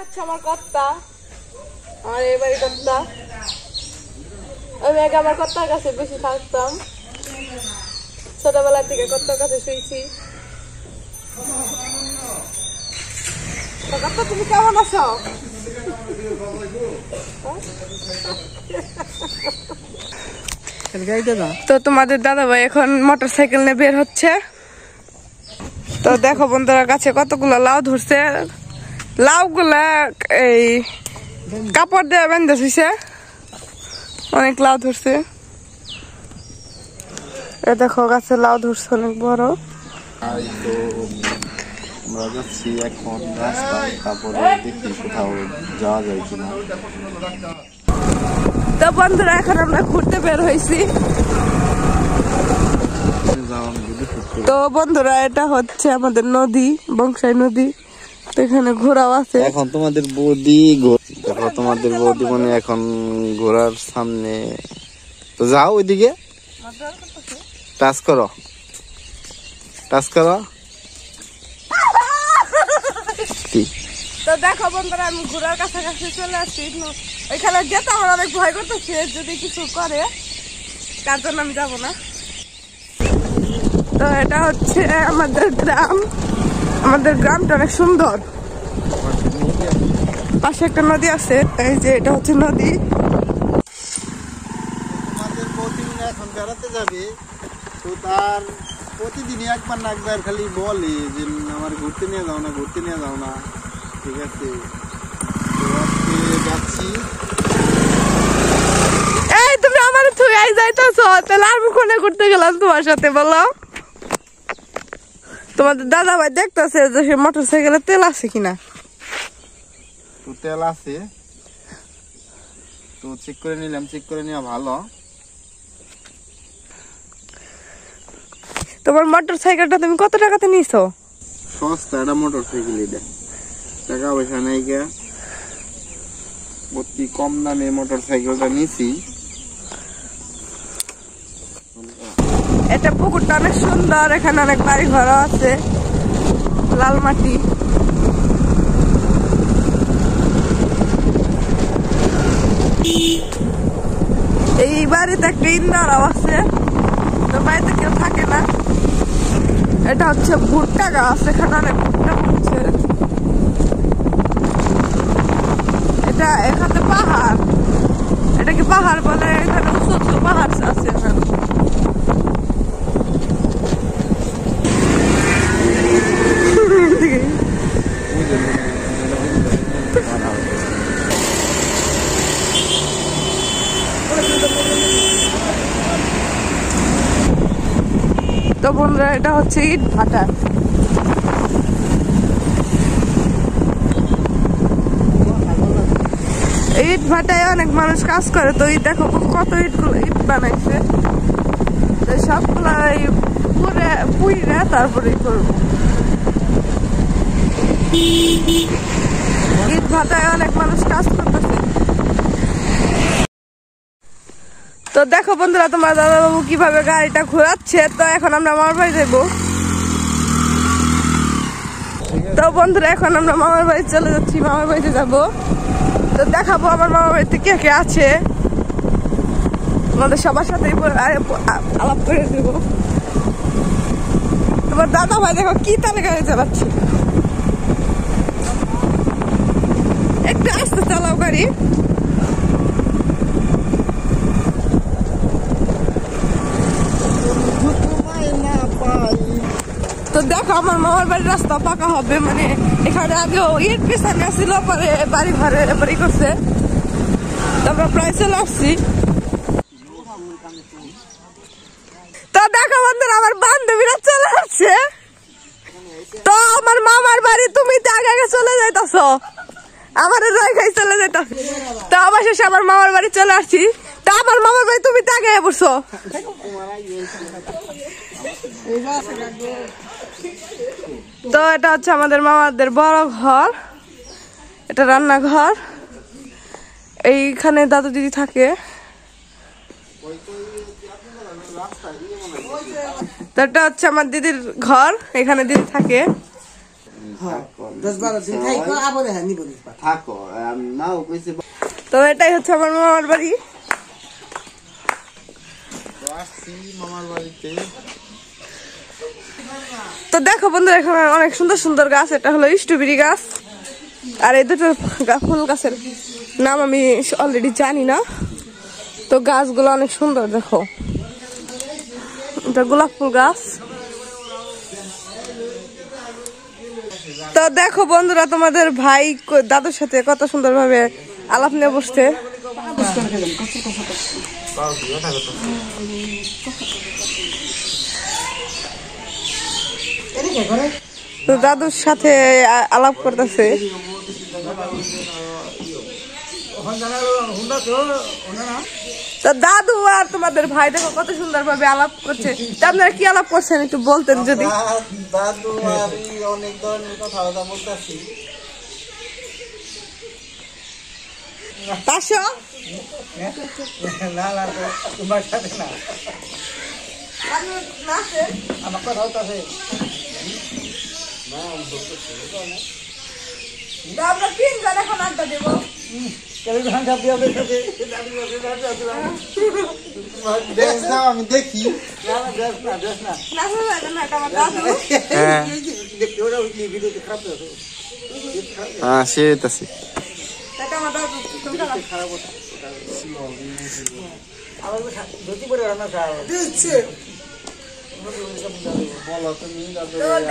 হচ্ছে আমার কর্তা, আমার এবারে কর্তা। আমি আগে আমার কর্তার কাছে বেশি থাকতাম, ছোটবেলা থেকে কর্তার কাছে শুয়েছি। কর্তা তুমি কেমন আছো? তো তোমাদের দাদা ভাই এখন মোটরসাইকেল নিয়ে বের হচ্ছে। তো দেখো বন্ধুরা কাছে কতগুলো লাউ ধরছে, লাউ গুলা এই কাপড় দিয়ে বেঁধে শুইছে, অনেক লাউ ধরছে। এ দেখো গাছে লাউ ধরছে অনেক বড়। আমরা যাচ্ছি এখন রাস্তায়, তারপরে দেখি কোথাও যাওয়া যায় কিনা। তো বন্ধুরা এখন আমরা ঘুরতে বের হয়েছি। তো বন্ধুরা এটা হচ্ছে আমাদের নদী, বংশাই নদী। তো এখানে ঘোড়াও আছে। এখন তোমাদের বৌদি, দেখো তোমাদের বৌদি মানে এখন ঘোড়ার সামনে। তো যাও ওইদিকে, টাচ করো, টাচ করো। তো দেখো বন্ধুরা আমি ঘোড়ার কাছাকাছি চলে আসছি। ওইখানে যেতে আমার অনেক ভয় করতেছে, যদি কিছু করে তার জন্য আমি যাবো না। তো এটা হচ্ছে আমাদের গ্রাম, আমাদের গ্রামটা অনেক সুন্দর। পাশে একটা নদী আছে, এই যে এটা হচ্ছে নদী। তোমাদের বৌদি এখন বেড়াতে যাবে, তো তার প্রতিদিনই একবার না একবার খালি বলে যে আমার ঘুরতে নিয়ে যাও না, ঘুরতে নিয়ে যাও না। ঠিক আছে, তো আজকে যাচ্ছি। এই তুমি আমার থুই যাইতেছো, তাহলে আমি কোনে ঘুরতে গেলাম তোমার সাথে বলো? তোমাদের দাদা ভাই দেখতেছে যে সে মোটরসাইকেলে তেল আছে কিনা। তো তেল আছে, তো চেক করে নিলাম, চেক করে নেওয়া ভালো। তোমার মোটরসাইকেলটা তুমি কত টাকাতে নিছো? সস্তা একটা মোটরসাইকেল, এটা টাকা পয়সা নেই গে, অতি কম দামে মোটরসাইকেলটা নিছি। এটা পুকুরটা অনেক সুন্দর, এখানে অনেক বাড়ি ঘর আছে, লাল মাটি। এই বাড়িতে একটা ইন্দারাও আছে, তো বাড়িতে কেউ থাকে না। এটা হচ্ছে ভুট্টা গাছ, এখানে অনেক ভুট্টা হচ্ছে। এটা এখানে পাহাড়, এটা কি পাহাড় বলে? এখানে উঁচু উঁচু পাহাড় আছে এখানে। তো বন্ধুরা এটা হচ্ছে ইট ভাটা। ইট ভাটায় অনেক মানুষ কাজ করে। তো এই দেখো কত ইট বানাইছে, তো সবগুলা পুইরে তারপরে করবো। ইট ভাটায় অনেক মানুষ কাজ করতেছে। তো দেখো বন্ধুরা তোমার দাদাবাবু কিভাবে গাড়িটা ঘোরাচ্ছে। তো এখন আমরা মামার বাড়ি যাবো। তো বন্ধুরা এখন আমরা মামার বাড়ি চলে যাচ্ছি, মামার বাড়িতে যাবো। তো দেখাবো আমার মামার বাড়িতে কে কে আছে, আমাদের সবার সাথে আলাপ করে দেবো। তোমার দাদা ভাই দেখো কি তালে গাড়ি চালাচ্ছে, একটু আস্তে চালাও গাড়ি। তো দেখো আমার মামার বাড়ির রাস্তা পাকা হবে, মানে এখানে আগেও ইট পিছনে ছিল, পরে বাড়ি ঘরে বাড়ি করছে। তো আমরা প্রায় চলে আসছি। তো দেখো বন্ধুরা আমার বান্ধবীরা চলে আসছে। তো আমার মামার বাড়ি তুমি তো আগে আগে চলে যাইতাছ, আমার জায়গায় চলে যাইতাছ। তো অবশেষে আমার মামার বাড়ি চলে আসছি। তো আমার মামার বাড়ি তুমি তো আগে পড়ছো। তো এটা হচ্ছে আমাদের মামাদের বড় ঘর, এটা রান্নাঘর। এইখানে দাদু দিদি থাকে। তো এটা হচ্ছে আমার দিদির ঘর, এখানে দিদি থাকে। থাকো 10-12 দিন থাকো আবার হ্যাঁ নিব থাকো নাও কইছে তো এটাই হচ্ছে আমার মামার বাড়ি। আসছি মামার বাড়িতে। তো দেখো বন্ধুরা এখানে অনেক সুন্দর সুন্দর গাছ, এটা হলো স্ট্রবেরি গাছ, আর এই দুটো ফুল গাছের নাম আমি অলরেডি জানি না। তো গাছগুলো অনেক সুন্দর, দেখো এটা গোলাপ ফুল গাছ। তো দেখো বন্ধুরা তোমাদের ভাই দাদুর সাথে কত সুন্দর ভাবে আলাপ নিয়ে বসছে। তো দাদুর সাথে আলাপ করতেছে। তো দাদু আর তোমাদের ভাই দেখো কত সুন্দর ভাবে আলাপ করছে। তা আপনারা কি আলাপ করছেন একটু বলতেন যদি। দাদু আমি অনেক ধরনের কথা বলতেছি। পাশো না না তোমার সাথে না আমার কথা হচ্ছে আমরা তিনজন এখন আড্ডা দেবো। আমি দেখি সে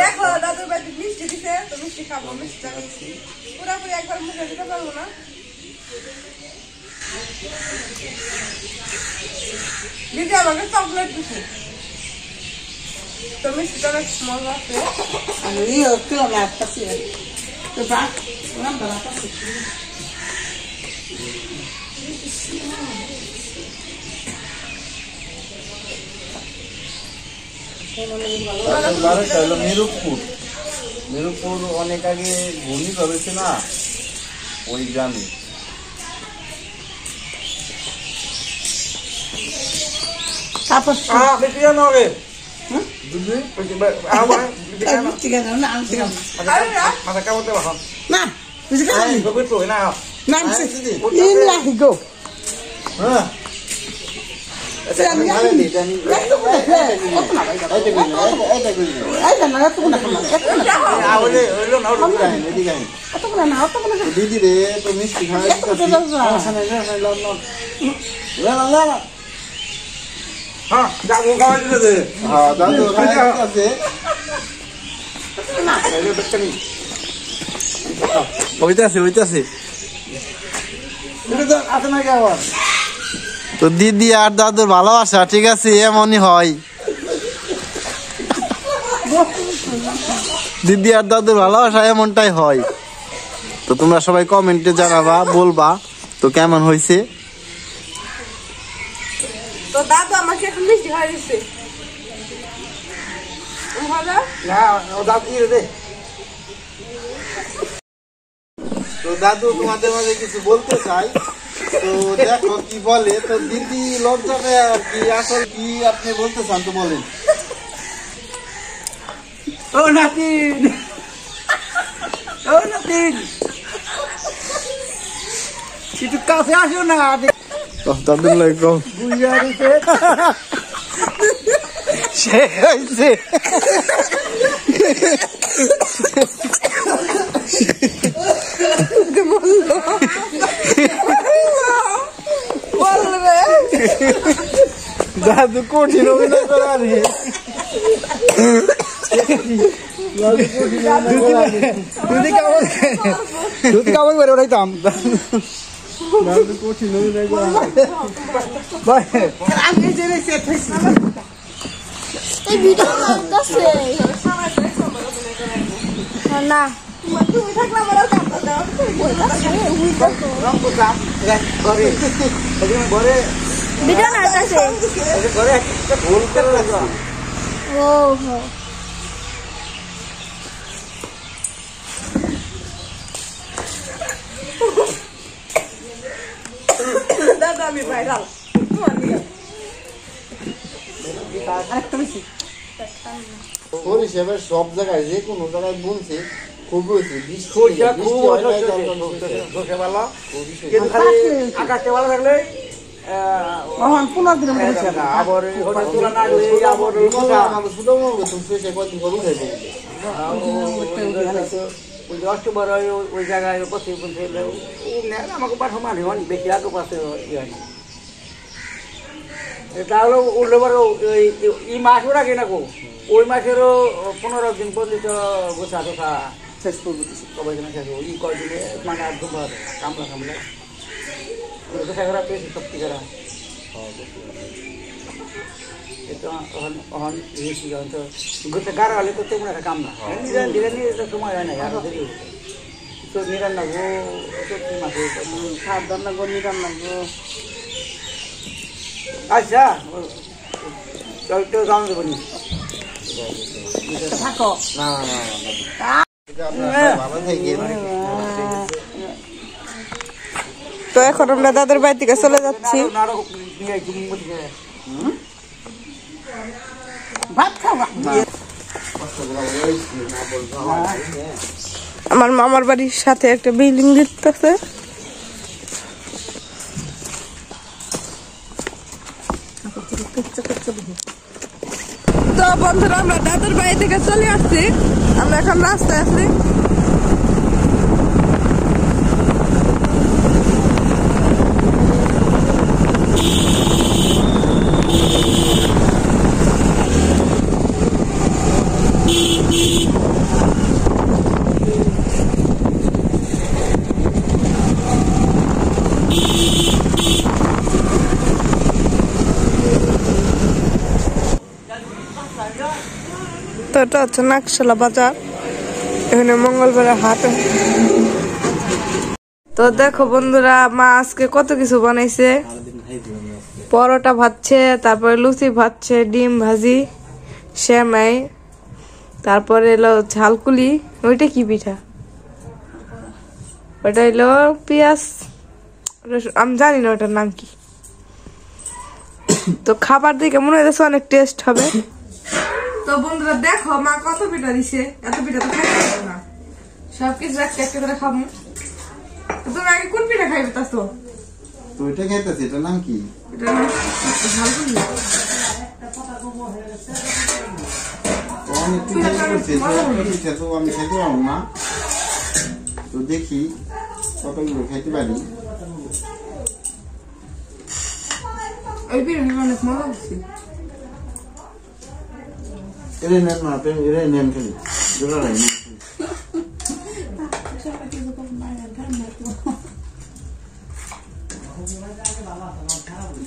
দেখো দাদুর বাড়িতে মিষ্টি দিছে, তো মিষ্টি খাবো। মিষ্টি পুরোপুরি একবার মুখে দিতে পারবো না। দিদি আমাকে চকলেট দিছে, তো মিষ্টিটা অনেক মজা আছে। মিরুপুর মিরুপুর অনেক আগে ঘূর্ণিঝড় হয়েছে না, ওই গ্রামে। দিদি রে তো মিষ্টি খাওয়া দাদু খাওয়াইতেছে। তো দিদি আর দাদুর ভালোবাসা ঠিক আছে, এমনই হয়। দিদি আর দাদুর ভালোবাসা এমনটাই হয়। তো তোমরা সবাই কমেন্টে জানাবা, বলবা তো কেমন হয়েছে। তো দাদু আমাকে এখন মিষ্টি খাওয়া দিচ্ছে। তো দাদু তোমাদের মাঝে কিছু বলতে চাই, তো দেখো কি বলে। তো দিদি লজ্জা পেয়ে আর কি, আসল কি আপনি বলতে চান তো বলেন। ও নাতিন একটু কাছে আসো না। দাদুর লাগে সে হয়েছে দাদু কঠিন অভিনয় করা রে। যদি কামাই করে ওরাইতাম দাদু কঠিন অভিনয় করা না তুমি থাকলে আমার ভিডিও না ও দাদা আমি ভাইরাল হিসেবে সব জায়গায় যে কোনো জায়গায় বলছে খুব হয়েছে, সরষে খুব হয় নাই, সরষে জল জল হয়েছে। সরষে ভালো কিন্তু খালি আকাশটা ভালো থাকলে ওহন 15 দিন হইছে আবার হঠাৎ তোলা না গেলে আবার আমার ছোট মনে তুমি সে কদিন পর উঠে দেবে। ওই অক্টোবর ওই জায়গায় বসে বলছে আমাকে পাঠা মানে অনেক বেশি আগে পাশে ইয়ে হয় তাহলে উঠলে পরে এই মাস ওরা কিনা গো ওই মাসেরও 15 দিন পর্যন্ত গোছা টোছা শেষ করবো সবাই কিনা শেষ করবো ই কয়দিনে মানে আর ধুমা কামলা কামলা গোছা করা পেয়েছি সত্যি করা এটা অহন বেশি তো গোটা গাড়া হলে তো তেমন একটা কাম না ধীরে ধীরে তো সময় হয় না আর দেরি তো নিরান লাগবো সত্যি মাসে সাবধান লাগবো নিরান লাগবো আচ্ছা তো যাওয়া যাবো নি থাকো না না না এটা আপনার ভালো থেকে তো এখন আমরা দাদার বাড়ি থেকে চলে যাচ্ছি ভাত খাওয়া আমার মামার বাড়ির সাথে একটা বিল্ডিং দিতেছে তো বন্ধুরা আমরা দাদার বাড়ি থেকে চলে আসছি আমরা এখন রাস্তায় আছি তো এটা হচ্ছে নাকশালা বাজার এখানে মঙ্গলবার হাট তো দেখো বন্ধুরা মা আজকে কত কিছু বানাইছে পরোটা ভাজছে তারপরে লুচি ভাজছে ডিম ভাজি সেমাই তারপরে এলো ঝালকুলি ওইটা কি পিঠা ওটা এলো পেঁয়াজ আমি জানি না ওটার নাম কি তো খাবার দেখে মনে হয়েছে অনেক টেস্ট হবে তো বন্ধুরা দেখো মা কত পিঠা দিছে এত পিঠা তো খাইতে পারবো না সবকিছু একটা একটা করে খাবো তুমি আগে কোন পিঠা খাইবে তা তো তো এটা খাইতেছি এটার নাম কি এটা ঝালকুলি অনেক পিঠা করছে পিঠা তো আমি খাইতে পারবো না তো দেখি কতগুলো খাইতে পারি ওই পিঠা অনেক মজা হচ্ছে এরে নেন না আপনি এরে নেন খালি জোড়া নাই না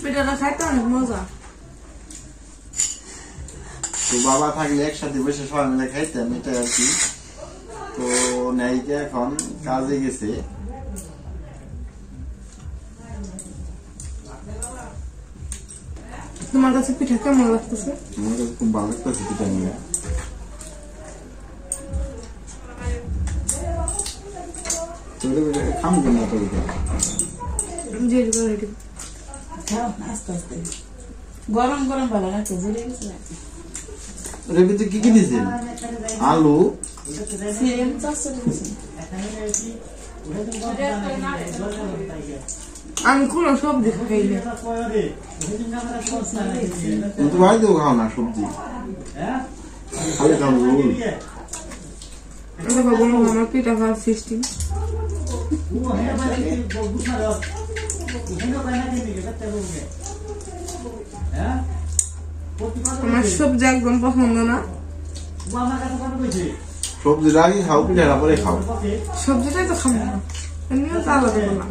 পিঠাটা খাইতে অনেক মজা তো বাবা থাকলে একসাথে বসে সবাই মিলে খাইতাম এটা আর কি তো নায়িকা এখন কাজে গেছে তোমার কাছে পিঠা কেমন লাগতেছে আমার কাছে খুব ভালো লাগতেছে পিঠা নিয়ে খাম কেন তো গরম গরম ভালো লাগছে জুড়ে গেছে এর ভিতরে কি কি দিয়েছেন আলু সিম চাষে দিয়েছে আমি কোনো সবজি খাই না কিন্তু বাড়িতেও খাও না সবজি খালি খাও রোল দেখো বলো আমার পিঠা খাওয়ার সিস্টেম আমার সবজি একদম পছন্দ না সবজির আগে খাও পিঠাটা পরে খাও সবজিটাই তো খাবো না এমনিও তো আলাদা করলাম